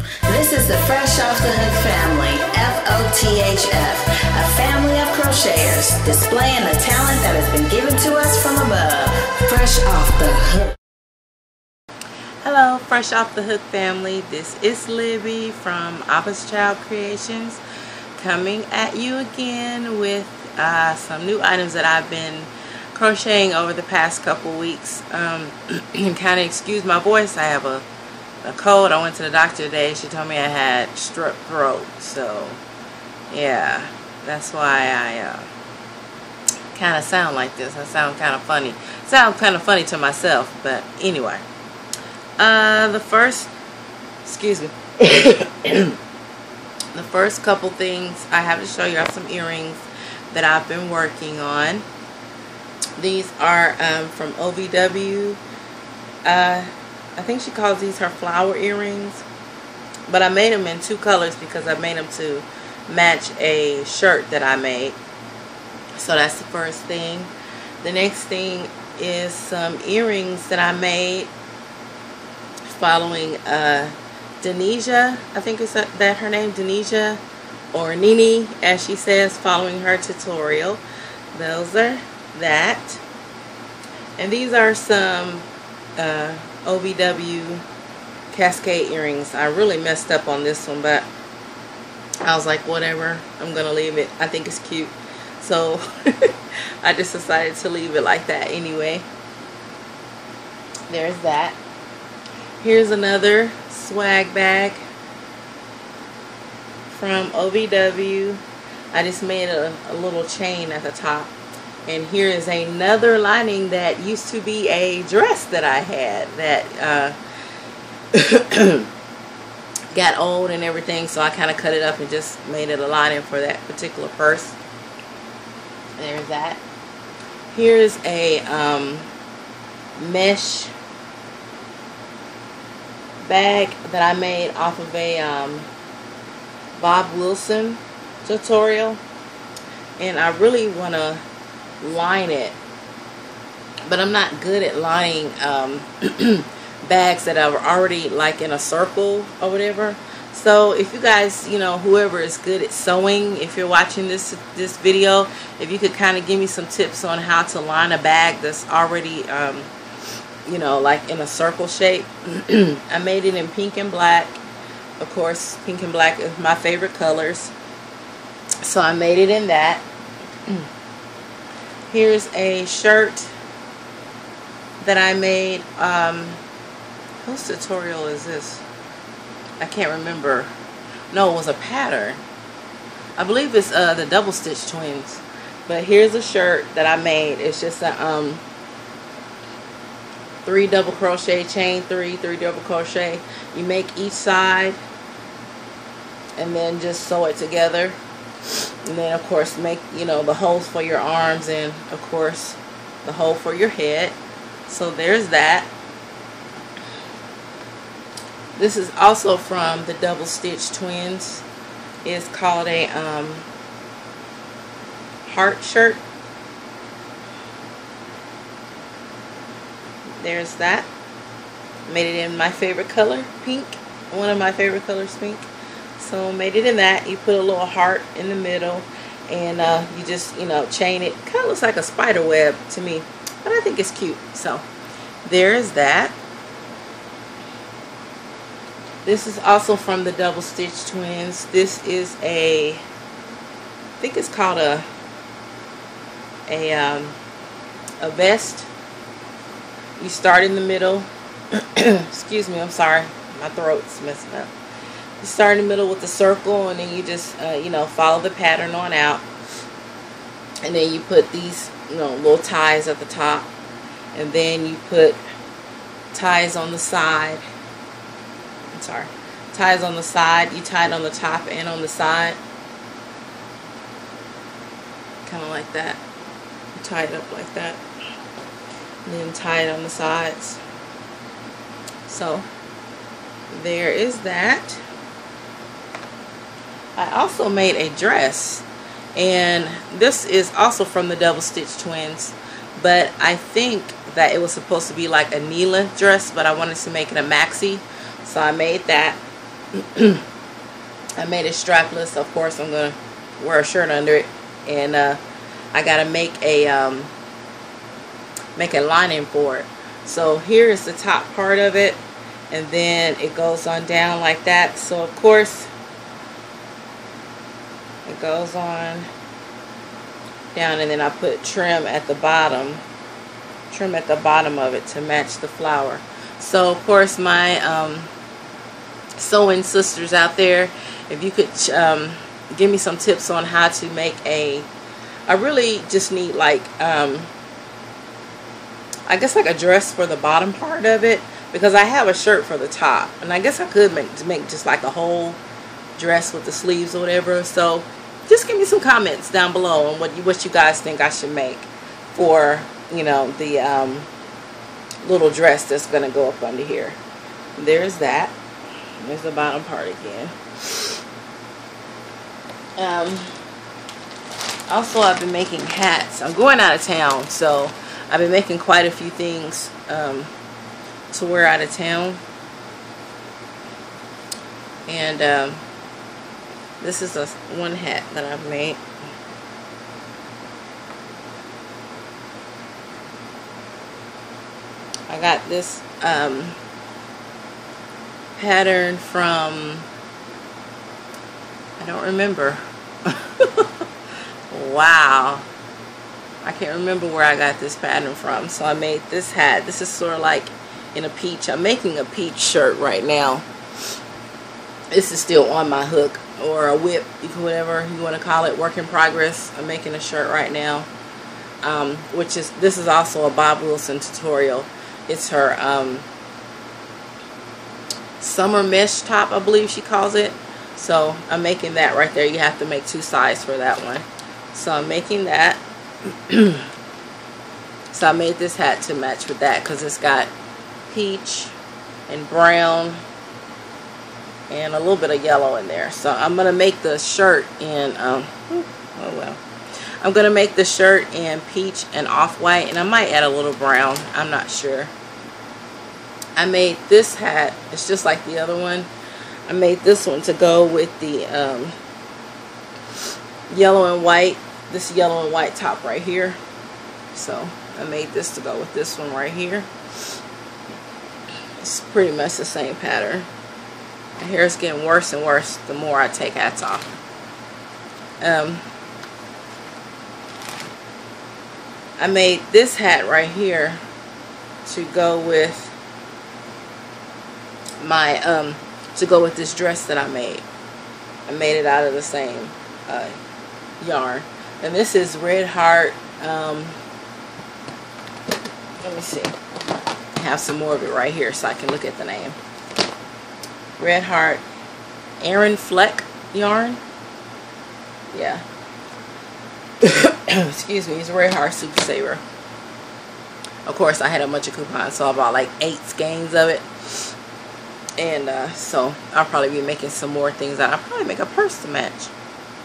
This is the Fresh Off the Hook family, FOTHF, a family of crocheters displaying the talent that has been given to us from above. Fresh Off the Hook. Hello, Fresh Off the Hook family. This is Libby from Abba's Child Creations, coming at you again with some new items that I've been crocheting over the past couple weeks. Kind of excuse my voice. I have a cold. I went to the doctor today. She told me I had strep throat. So, yeah, that's why I kind of sound like this. I sound kind of funny. Sound kind of funny to myself, but anyway. The first couple things I have to show you are some earrings that I've been working on. These are from OVW. I think she calls these her flower earrings, but I made them in two colors because I made them to match a shirt that I made. So that's the first thing. The next thing is some earrings that I made following Denisha, I think is that her name, Denisha, or Nini as she says, following her tutorial. Those are that. And these are some OVW cascade earrings. I really messed up on this one, but I was like, whatever, I'm gonna leave it. I think it's cute, so I just decided to leave it like that anyway. There's that. Here's another swag bag from OVW. I just made a little chain at the top. And here is another lining that used to be a dress that I had that got old and everything. So I kind of cut it up and just made it a lining for that particular purse. There's that. Here's a mesh bag that I made off of a Bob Wilson tutorial, and I really want to line it, but I'm not good at lining bags that are already like in a circle or whatever. So if you guys, you know, whoever is good at sewing, if you're watching this video, if you could kind of give me some tips on how to line a bag that's already you know, like in a circle shape. I made it in pink and black. Of course, pink and black is my favorite colors, so I made it in that. Here's a shirt that I made. Whose tutorial is this? I can't remember. No, it was a pattern. I believe it's the Double Stitch Twins. But here's a shirt that I made. It's just a 3 double crochet, chain 3 double crochet. You make each side and then just sew it together. And then of course make, you know, the holes for your arms and of course the hole for your head. So there's that. This is also from the Double Stitch Twins. It's called a heart shirt. There's that. Made it in my favorite color, pink. One of my favorite colors, pink. So made it in that. You put a little heart in the middle, and you just, you know, chain it. Kind of looks like a spider web to me, but I think it's cute. So there's that. This is also from the Double Stitch Twins. This is a, I think it's called a vest. You start in the middle. Excuse me, I'm sorry, my throat's messing up. You start in the middle with the circle, and then you just you know, follow the pattern on out, and then you put these, you know, little ties at the top, and then you put ties on the side. I'm sorry, ties on the side. You tie it on the top and on the side, kind of like that. You tie it up like that, and then tie it on the sides. So there is that. I also made a dress, and this is also from the Double Stitch Twins, but I think that it was supposed to be like a Neela dress, but I wanted to make it a maxi, so I made that. I made it strapless. Of course, I'm gonna wear a shirt under it, and I gotta make a lining for it. So here is the top part of it, and then it goes on down like that. So of course it goes on down, and then I put trim at the bottom of it to match the flower. So of course, my sewing sisters out there, if you could give me some tips on how to make I really just need like I guess like a dress for the bottom part of it, because I have a shirt for the top, and I guess I could make just like a whole dress with the sleeves or whatever. So just give me some comments down below on what you guys think I should make for, you know, the little dress that's gonna go up under here. There's that. There's the bottom part again. Also, I've been making hats. I'm going out of town, so I've been making quite a few things to wear out of town. And this is one hat that I've made. I got this pattern from, I don't remember. Wow, I can't remember where I got this pattern from. So I made this hat. This is sort of like in a peach. I'm making a peach shirt right now. This is still on my hook, or a whip, whatever you want to call it, work in progress. I'm making a shirt right now, this is also a Bob Wilson tutorial. It's her summer mesh top, I believe she calls it. So I'm making that right there. You have to make two sides for that one. So I'm making that. So I made this hat to match with that, because it's got peach and brown and a little bit of yellow in there. So I'm gonna make the shirt in I'm gonna make the shirt in peach and off-white, and I might add a little brown, I'm not sure. I made this hat, it's just like the other one. I made this one to go with the yellow and white, this yellow and white top right here. So I made this to go with this one right here. It's pretty much the same pattern. My hair is getting worse and worse the more I take hats off. I made this hat right here to go with my to go with this dress that I made. I made it out of the same yarn, and this is Red Heart. Let me see. I have some more of it right here so I can look at the name. Red Heart Aran Fleck yarn. Yeah. Excuse me. It's Red Heart Super Saver. Of course, I had a bunch of coupons, so I bought like 8 skeins of it. And so I'll probably be making some more things out. I'll probably make a purse to match.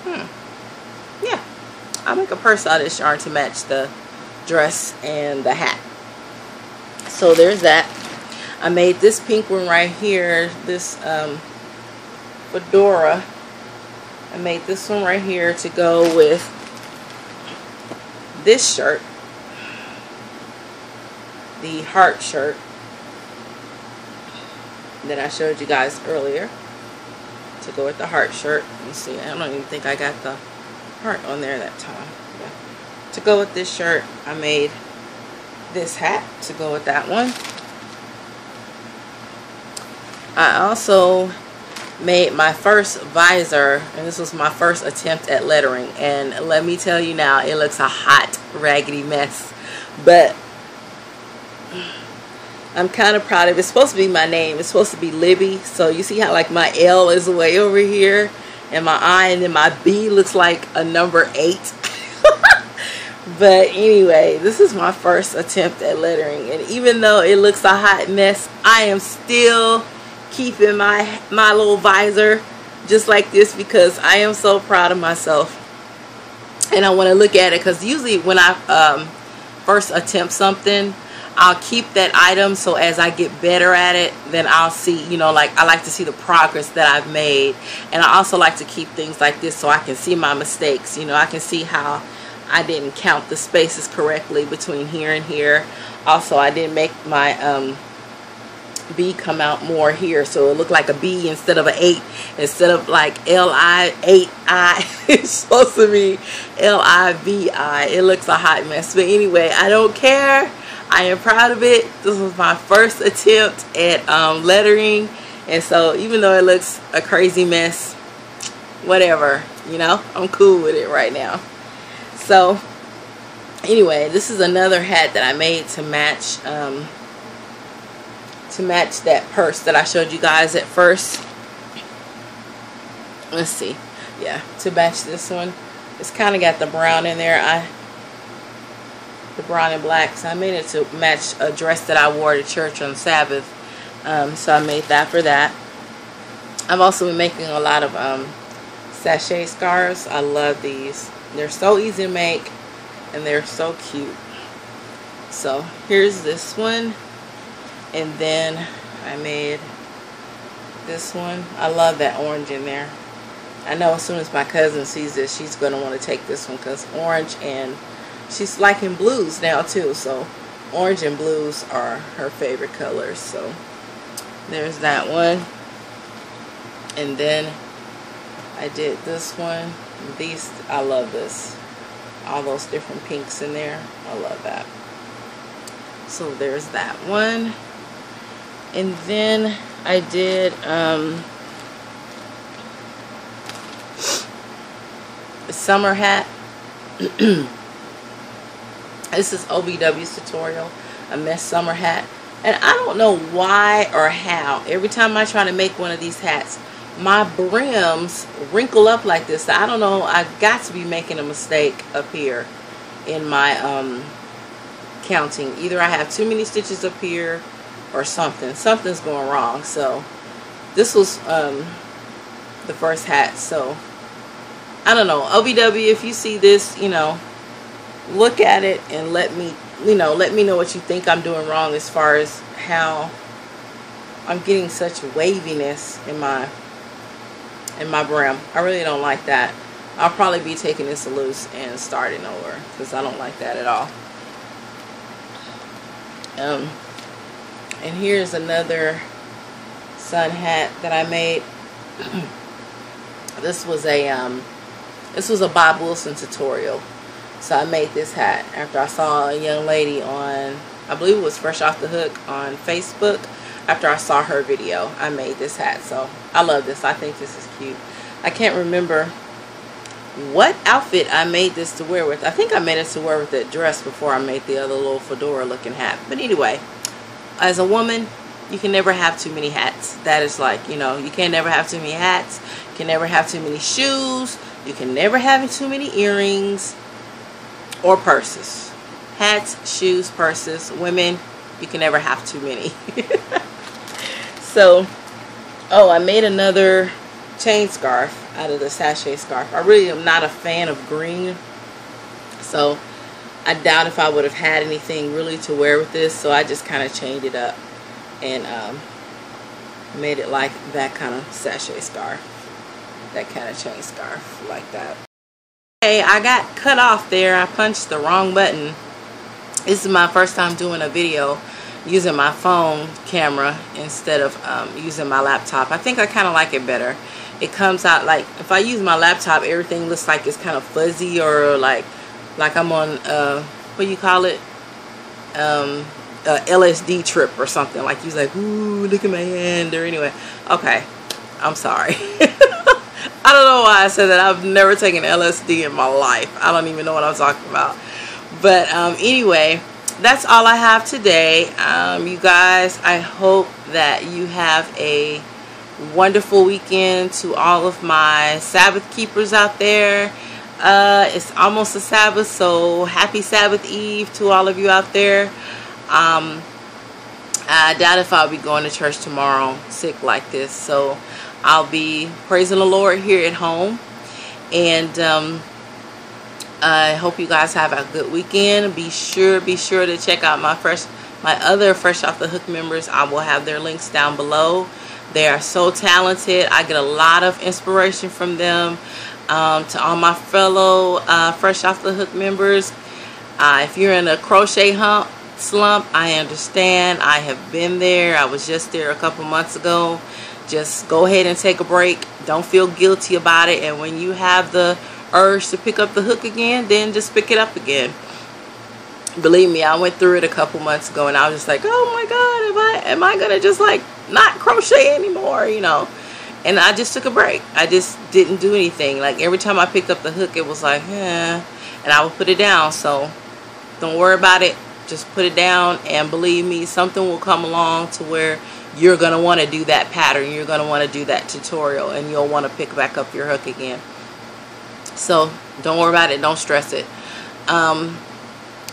Yeah, I'll make a purse out of this yarn to match the dress and the hat. So there's that. I made this pink one right here, this fedora. I made this one right here to go with this shirt, the heart shirt that I showed you guys earlier, to go with the heart shirt. Let me see, I don't even think I got the heart on there that time. Yeah. To go with this shirt, I made this hat to go with that one. I also made my first visor, and this was my first attempt at lettering, and let me tell you now, it looks a hot raggedy mess, but I'm kind of proud of it. It's supposed to be my name. It's supposed to be Libby. So you see how like my L is way over here, and my I, and then my B looks like a number 8. But anyway, this is my first attempt at lettering, and even though it looks a hot mess, I am still keeping my little visor just like this, because I am so proud of myself, and I want to look at it, because usually when I first attempt something, I'll keep that item, so as I get better at it, then I'll see, you know, like I like to see the progress that I've made. And I also like to keep things like this so I can see my mistakes. You know, I can see how I didn't count the spaces correctly between here and here. Also, I didn't make my B come out more here, so it looked like a B instead of an 8, instead of like L-I-8-I. It's supposed to be L-I-V-I. It looks a hot mess, but anyway, I don't care. I am proud of it. This was my first attempt at lettering, and so even though it looks a crazy mess, whatever, you know, I'm cool with it right now. So anyway, this is another hat that I made to match that purse that I showed you guys at first. Let's see. Yeah, to match this one. It's kind of got the brown in there. The brown and black. So I made it to match a dress that I wore to church on Sabbath. So I made that for that. I've also been making a lot of sachet scarves. I love these. They're so easy to make and they're so cute. So here's this one. And then I made this one. I love that orange in there. I know as soon as my cousin sees this, she's going to want to take this one, because orange, and she's liking blues now too. So orange and blues are her favorite colors. So there's that one. And then I did this one. These, I love this. All those different pinks in there. I love that. So there's that one. And then I did a summer hat. This is OVW's tutorial, a mesh summer hat. And I don't know why or how, every time I try to make one of these hats, my brims wrinkle up like this. I don't know, I got to be making a mistake up here in my counting. Either I have too many stitches up here or something's going wrong. So this was the first hat. So I don't know, OVW, if you see this, you know, look at it and let me know what you think I'm doing wrong as far as how I'm getting such waviness in my brim. I really don't like that. I'll probably be taking this loose and starting over, because I don't like that at all. And here's another sun hat that I made. This was a Bob Wilson tutorial. So I made this hat after I saw a young lady on, I believe it was Fresh Off the Hook on Facebook. After I saw her video, I made this hat. So I love this. I think this is cute. I can't remember what outfit I made this to wear with. I think I made it to wear with that dress before I made the other little fedora looking hat. But anyway, as a woman, you can never have too many hats. That is like, you know, you can never have too many hats. You can never have too many shoes. You can never have too many earrings or purses. Hats, shoes, purses. Women, you can never have too many. So, oh, I made another chain scarf out of the sachet scarf. I really am not a fan of green, so I doubt if I would have had anything really to wear with this, so I just kind of changed it up and made it like that kind of sachet scarf, that kind of chain scarf, like that. Okay, I got cut off there. I punched the wrong button. This is my first time doing a video using my phone camera instead of using my laptop. I think I kind of like it better. It comes out like, if I use my laptop, everything looks like it's kind of fuzzy, or like I'm on what do you call it, a LSD trip or something. Like you're like, ooh, look at my hand. Or anyway, okay, I'm sorry. I don't know why I said that. I've never taken LSD in my life. I don't even know what I'm talking about. But anyway, that's all I have today. You guys, I hope that you have a wonderful weekend. To all of my Sabbath keepers out there, it's almost a Sabbath, so happy Sabbath Eve to all of you out there. I doubt if I'll be going to church tomorrow sick like this, so I'll be praising the Lord here at home. And I hope you guys have a good weekend. Be sure to check out my My other Fresh Off the Hook members, I will have their links down below. They are so talented. I get a lot of inspiration from them. To all my fellow Fresh Off the Hook members, if you're in a crochet slump, I understand. I have been there. I was just there a couple months ago. Just go ahead and take a break. Don't feel guilty about it. And when you have the urge to pick up the hook again, then just pick it up again. Believe me, I went through it a couple months ago, and I was just like, oh my God, am I gonna just like not crochet anymore, you know? And I just took a break. I just didn't do anything. Like every time I picked up the hook, it was like, and I would put it down. So don't worry about it. Just put it down, and believe me, something will come along to where you're gonna want to do that pattern. You're gonna want to do that tutorial, and you'll want to pick back up your hook again. So don't worry about it. Don't stress it.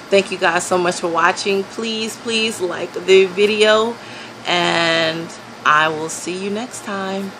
Thank you guys so much for watching. Please like the video, and I will see you next time.